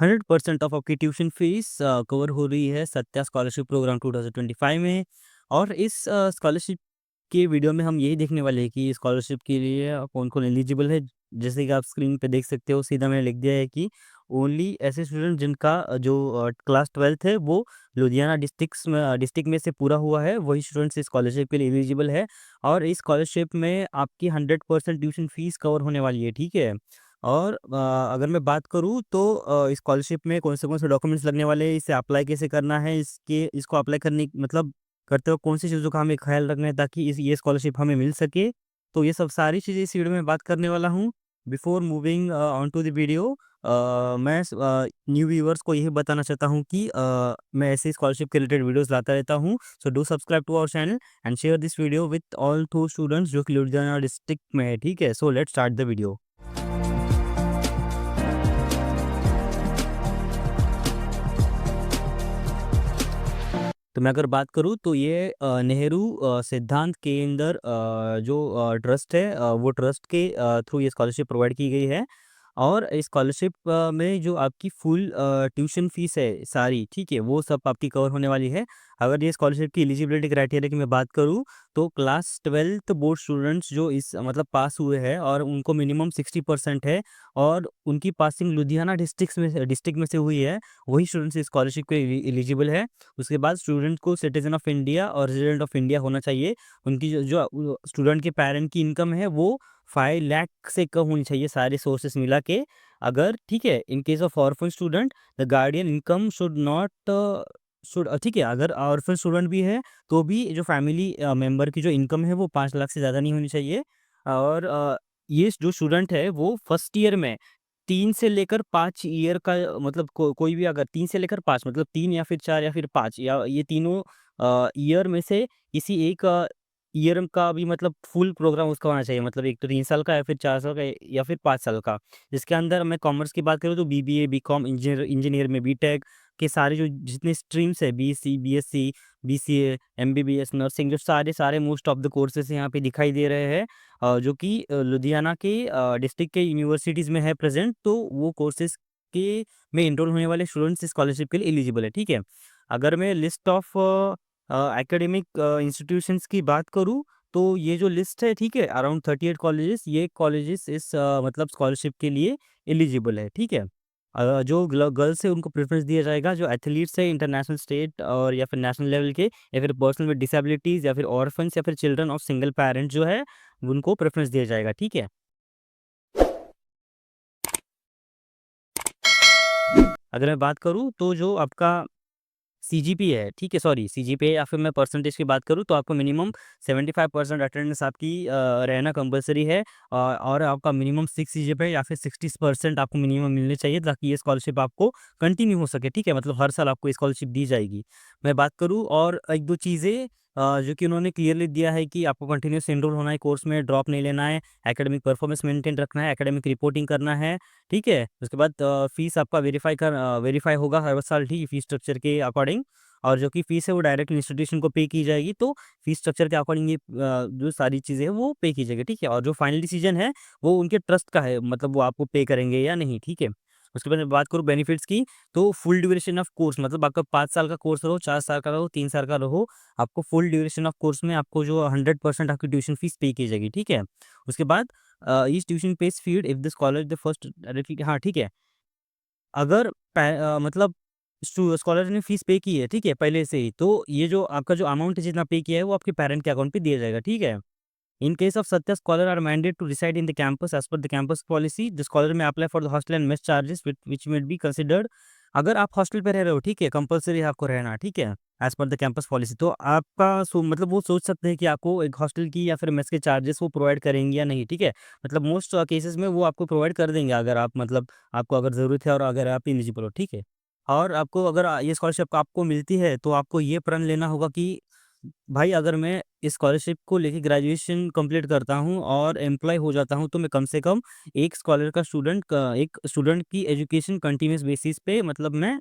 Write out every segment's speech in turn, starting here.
100% of आपकी tuition fees cover हो रही है सत्या स्कॉलरशिप प्रोग्राम 2025 में। और इस स्कॉलरशिप के वीडियो में हम यही देखने वाले हैं कि स्कॉलरशिप के लिए कौन-कौन एलिजिबल है। जैसे कि आप स्क्रीन पे देख सकते हो, सीधा मैंने लिख दिया है कि ओनली ऐसे स्टूडेंट जिनका जो क्लास 12th है वो लुधियाना डिस्ट्रिक्ट में से पूरा हुआ है, वही स्टूडेंट्स इस स्कॉलरशिप के लिए एलिजिबल है। और इस स्कॉलरशिप में आपकी 100% ट्यूशन फीस कवर होने वाली है, ठीक है? और अगर मैं बात करूँ तो स्कॉलरशिप में कौन से डॉक्यूमेंट्स लगने वाले हैं, इसे अप्लाई कैसे करना है, इसको अप्लाई करने मतलब करते वक़्त कौन-सी चीज़ों का हमें ख़्याल रखना है ताकि इस ये स्कॉलरशिप हमें मिल सके। तो ये सब सारी चीज़ें इस वीडियो में बात करने वाला हूँ। Before moving on to the video, new viewers को यही बताना चाहता हूँ कि मैं ऐसे स्कॉलरशिप के रिलेटेड वीडियोज़ लाता रहता हूँ। So do subscribe to our channel and share this video with all those students जो कि लुधियाना डिस्ट्रिक्ट में है, ठीक है? So let's start the video. तो मैं अगर बात करूँ तो ये नेहरू सिद्धांत केंद्र जो ट्रस्ट है, वो ट्रस्ट के थ्रू ये स्कॉलरशिप प्रोवाइड की गई है। और इस स्कॉलरशिप में जो आपकी फुल ट्यूशन फीस है सारी, ठीक है, वो सब आपकी कवर होने वाली है। अगर ये स्कॉलरशिप की एलिजिबिलिटी क्राइटेरिया की मैं बात करूँ तो क्लास 12th बोर्ड स्टूडेंट्स जो इस मतलब पास हुए हैं और उनको मिनिमम 60% है और उनकी पासिंग लुधियाना डिस्ट्रिक्ट में से हुई है, वही स्टूडेंट्स इस स्कॉलरशिप के लिए एलिजिबल है। उसके बाद स्टूडेंट को सिटीजन ऑफ इंडिया और रेजिडेंट ऑफ इंडिया होना चाहिए। उनकी जो जो स्टूडेंट के पेरेंट की इनकम है वो 5 लाख से कम होनी चाहिए सारे सोर्सेस मिला के। अगर ठीक है, in case of orphan student the guardian income should not ठीक है, अगर ऑर्फन स्टूडेंट भी है तो भी जो फैमिली मेंबर की जो इनकम है वो 5 लाख से ज़्यादा नहीं होनी चाहिए। और ये जो स्टूडेंट है वो फर्स्ट ईयर में 3 से लेकर 5 ईयर का मतलब कोई भी अगर 3 से लेकर 5 मतलब 3 या फिर 4 या फिर 5 या ये तीनों ईयर में से किसी एक ईयर का भी मतलब फुल प्रोग्राम उसका होना चाहिए। मतलब एक तो 3 साल का या फिर 4 साल का या फिर 5 साल का। जिसके अंदर मैं कॉमर्स की बात करूँ तो बीबीए, बीकॉम, इंजीनियर में बीटेक के सारे जो जितने स्ट्रीम्स है, BSc, BSc, BCA, MBBS, nursing, जो सारे मोस्ट ऑफ द कोर्सेज़ यहाँ पे दिखाई दे रहे हैं। जो कि लुधियाना के डिस्ट्रिक्ट के यूनिवर्सिटीज़ में है प्रेज़ेंट, तो वो कोर्सेज़ के में एनरोल होने वाले स्टूडेंट्स स्कॉलरशिप के लिए एलिजिबल है, ठीक है? अगर मैं लिस्ट ऑफ एकेडमिक इंस्टीट्यूशंस की बात करूँ, तो ये जो लिस्ट है, ठीक है? अराउंड 38 कॉलेजेस, ये कॉलेजेस इस मतलब स्कॉलरशिप के लिए एलिजिबल है, ठीक है? जो गर्ल्स है उनको प्रेफ़रेंस दिया जाएगा, जो एथलीट्स है इंटरनेशनल, स्टेट और या फिर नेशनल लेवल के, या फिर पर्सन विद डिसेबिलिटीज़ या फिर ऑर्फन्स या फिर चिल्ड्रन ऑफ सिंगल पैरेंट जो है, उनको प्रेफ़रेंस दिया जाएगा, ठीक है? अगर मैं बात करूँ तो जो आपका सीजीपीए है, ठीक है, सॉरी सीजीपीए या फिर मैं परसेंटेज की बात करूँ तो आपको मिनिमम 75% अटेंडेंस आपकी रहना कंपल्सरी है। और आपका मिनिमम 6 सीजीपीए या फिर 60% आपको मिनिमम मिलने चाहिए ताकि ये स्कॉलरशिप आपको कंटिन्यू हो सके, ठीक है? मतलब हर साल आपको स्कॉलरशिप दी जाएगी। मैं बात करूँ और 1-2 चीज़ें जो कि उन्होंने क्लियरली दिया है कि आपको कंटिन्यूअस एनरोल होना है कोर्स में, ड्रॉप नहीं लेना है, एकेडमिक परफॉर्मेंस मेंटेन रखना है, एकेडमिक रिपोर्टिंग करना है, ठीक है? उसके बाद फीस आपका वेरीफाई होगा हर साल, ठीक है, फीस स्ट्रक्चर के अकॉर्डिंग। और जो कि फीस है वो डायरेक्ट इंस्टीट्यूशन को पे की जाएगी, तो फीस स्ट्रक्चर के अकॉर्डिंग ये जो सारी चीज़ें हैं वो पे की जाएगी, ठीक है? और जो फाइनल डिसीजन है वो उनके ट्रस्ट का है, मतलब वो आपको पे करेंगे या नहीं, ठीक है? उसके बाद मैं बात करूँ बेनिफिट्स की, तो फुल ड्यूरेशन ऑफ कोर्स मतलब आपका 5 साल का कोर्स रहो, 4 साल का रहो, 3 साल का रहो, आपको फुल ड्यूरेशन ऑफ कोर्स में आपको जो 100% आपकी ट्यूशन फीस पे की जाएगी, ठीक है? उसके बाद each tuition fees paid if the scholar the first directly, हाँ, ठीक है। अगर मतलब स्कॉलर ने फीस पे की है, ठीक है, पहले से ही, तो ये जो आपका जो अमाउंट है जितना पे किया है वो आपके पेरेंट के अकाउंट पे दिया जाएगा, ठीक है? In case of such a scholar are mandated to reside in the campus as per the campus policy, the scholar may apply for the hostel and mess charges which may be considered। अगर आप hostel पे रह रहे हो, ठीक है, compulsory है आपको रहना, ठीक है, as per the campus policy, तो आपका मतलब वो सोच सकते हैं कि आपको एक हॉस्टल की या फिर मेस के चार्जेस वो प्रोवाइड करेंगे या नहीं, ठीक है? मतलब मोस्ट केसेस में वो आपको प्रोवाइड कर देंगे अगर आप मतलब आपको अगर ज़रूरत है और अगर आप एलिजिबल हो, ठीक है? और आपको अगर ये स्कॉलरशिप आपको मिलती है तो आपको ये प्रण लेना होगा कि भाई अगर मैं इस स्कॉलरशिप को लेके ग्रेजुएशन कंप्लीट करता हूँ और एम्प्लॉय हो जाता हूँ तो मैं कम से कम एक स्टूडेंट की एजुकेशन कंटिन्यूअस बेसिस पे मतलब मैं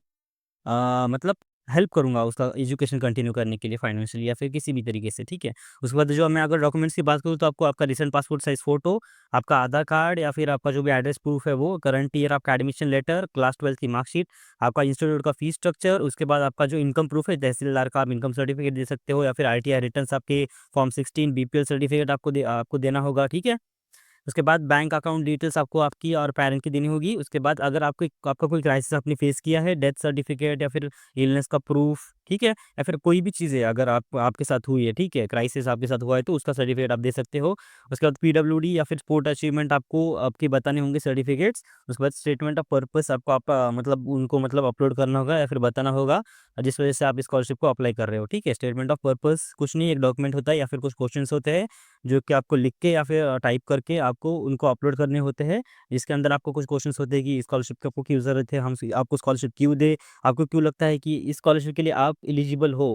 मतलब हेल्प करूँगा उसका एजुकेशन कंटिन्यू करने के लिए फाइनेंशियली या फिर किसी भी तरीके से, ठीक है। उसके बाद जो मैं अगर डॉक्यूमेंट्स की बात करूँ तो आपको आपका रिसेंट पासपोर्ट साइज़ फ़ोटो, आपका आधार कार्ड या फिर आपका जो भी एड्रेस प्रूफ है वो, करंट ईयर आपका एडमिशन लेटर, क्लास 12th की मार्कशीट, आपका इंस्टीट्यूट का फीस स्ट्रक्चर, उसके बाद आपका जो इनकम प्रूफ है, तहसीलदार का आप इनकम सर्टिफिकेट दे सकते हो या फिर आरटीआई रिटर्न्स आपके फॉर्म 16 बीपीएल सर्टिफिकेट आपको देना होगा, ठीक है। उसके बाद बैंक अकाउंट डिटेल्स आपको आपकी और पेरेंट की देनी होगी। उसके बाद अगर आपका कोई क्राइसिस आपने फेस किया है, डेथ सर्टिफिकेट या फिर इलनेस का प्रूफ, ठीक है? या फिर कोई भी चीज़ है अगर आपके साथ हुई है, ठीक है? क्राइसिस आपके साथ हुआ है तो उसका सर्टिफिकेट आप दे सकते हो। उसके बाद पीडब्ल्यूडी या फिर स्पोर्ट अचीवमेंट आपको आपके बताने होंगे सर्टिफिकेट्स। उसके बाद स्टेटमेंट ऑफ पर्पस आपको आपका मतलब उनको मतलब अपलोड करना होगा या फिर बताना होगा, जिस वजह से आप स्कॉलरशिप को अप्लाई कर रहे हो, ठीक है? स्टेटमेंट ऑफ पर्पस कुछ नहीं, एक डॉक्यूमेंट होता है या फिर कुछ क्वेश्चन्स होते हैं जो कि आपको लिख के या फिर टाइप करके आपको उनको अपलोड करने होते हैं। जिसके अंदर आपको कुछ क्वेश्चन्स होते हैं कि स्कॉलरशिप की आपको क्यों ज़रूरत है, हम आपको स्कॉलरशिप क्यों दें, आपको क्यों लगता है कि इस स्कॉलरशिप के लिए आप एलिजिबल हो,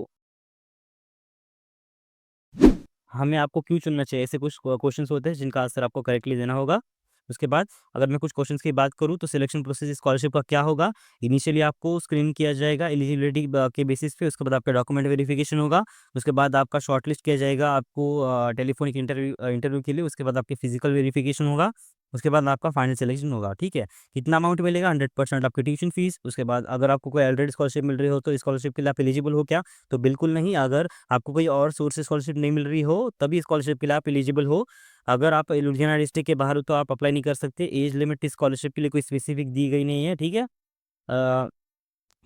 हमें आपको क्यों चुनना चाहिए, ऐसे कुछ क्वेश्चंस होते हैं जिनका आंसर आपको करेक्टली देना होगा। उसके बाद अगर मैं कुछ क्वेश्चंस की बात करूँ तो सिलेक्शन प्रोसेस स्कॉलरशिप का क्या होगा? इनिशियली आपको स्क्रीन किया जाएगा एलिजिबिलिटी के बेसिस पे, उसके बाद आपका डॉक्यूमेंट वेरिफिकेशन होगा, उसके बाद आपका शॉर्टलिस्ट किया जाएगा आपको टेलीफोनिक इंटरव्यू के लिए, उसके बाद आपकी फिजिकल वेरिफिकेशन होगा, उसके बाद आपका फाइनल सिलेक्शन होगा, ठीक है। कितना अमाउंट मिलेगा? 100% आपकी ट्यूशन फीस। उसके बाद अगर आपको कोई ऑलरेडी स्कॉलरशिप मिल रही हो तो स्कॉलरशिप के लिए आप एलिजिबल हो क्या? तो बिल्कुल नहीं। अगर आपको कोई और सोर्स से स्कॉलरशिप नहीं मिल रही हो, तभी स्कॉलरशिप के लिए आप एलिजिबल हो। अगर आप लुधियाना डिस्ट्रिक्ट के बाहर हो तो आप अप्लाई नहीं कर सकते। एज लिमिट स्कॉलरशिप के लिए कोई स्पेसिफिक दी गई नहीं है, ठीक है? अ,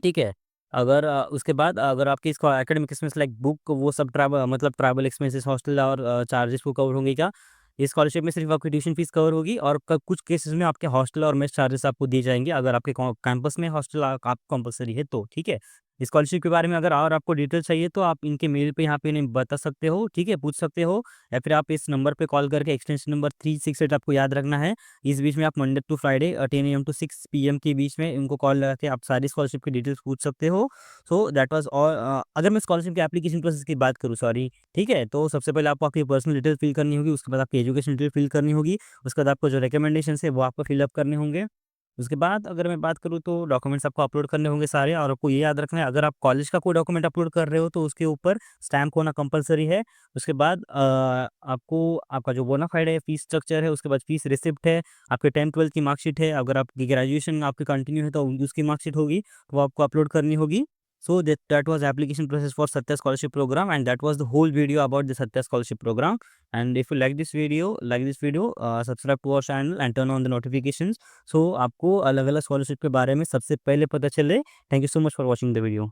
ठीक है। अगर उसके बाद अगर आपकी इसको एकेडमिक एक्सपेंस लाइक बुक वो सब मतलब ट्रैवल एक्सपेंसेस, हॉस्टल और चार्जेस वो कवर होंगे क्या? इस स्कॉलरशिप में सिर्फ़ आपकी ट्यूशन फीस कवर होगी और क कुछ केसेस में आपके हॉस्टल और मेस चार्जेस आपको दिए जाएँगे अगर आपके कैंपस में हॉस्टल आप कंपल्सरी है तो, ठीक है? स्कॉलरशिप के बारे में अगर और आपको डिटेल चाहिए तो आप इनके मेल पे यहाँ पे इन्हें बता सकते हो, ठीक है? पूछ सकते हो या फिर आप इस नंबर पे कॉल करके एक्सटेंशन नंबर 368 आपको याद रखना है। इस बीच में आप Monday to Friday 10 AM to 6 PM के बीच में इनको कॉल लगा के आप सारी स्कॉलरशिप की डिटेल्स पूछ सकते हो। So that was all. अगर मैं स्कॉलरशिप के एप्लीकेशन प्रोसेस की बात करूँ, सॉरी, ठीक है? तो सबसे पहले आपको आपकी पर्सनल डिटेल फिल करनी होगी, उसके बाद आपकी एजुकेशन डिटेल फिल करनी होगी, उसके बाद आपको जो रिकमेंडेशंस है वो आपको फिल अप करने होंगे। उसके बाद अगर मैं बात करूँ तो डॉक्यूमेंट्स आपको अपलोड करने होंगे सारे और आपको ये याद रखना है अगर आप कॉलेज का कोई डॉक्यूमेंट अपलोड कर रहे हो तो उसके ऊपर स्टैम्प होना कंपल्सरी है। उसके बाद आपको आपका जो बोनाफाइड है, फीस स्ट्रक्चर है, उसके बाद फीस रिसिप्ट है, आपके 10th-12th की मार्कशीट है, अगर आपकी ग्रेजुएशन आपकी कंटिन्यू है तो उसकी मार्कशीट होगी, वो आपको अपलोड करनी होगी। So that was application process for Satya Scholarship Program, and that was the whole video about the Satya Scholarship Program. And if you like this video, subscribe to our channel and turn on the notifications. So आपको अलग-अलग scholarship के बारे में सबसे पहले पता चले। Thank you so much for watching the video.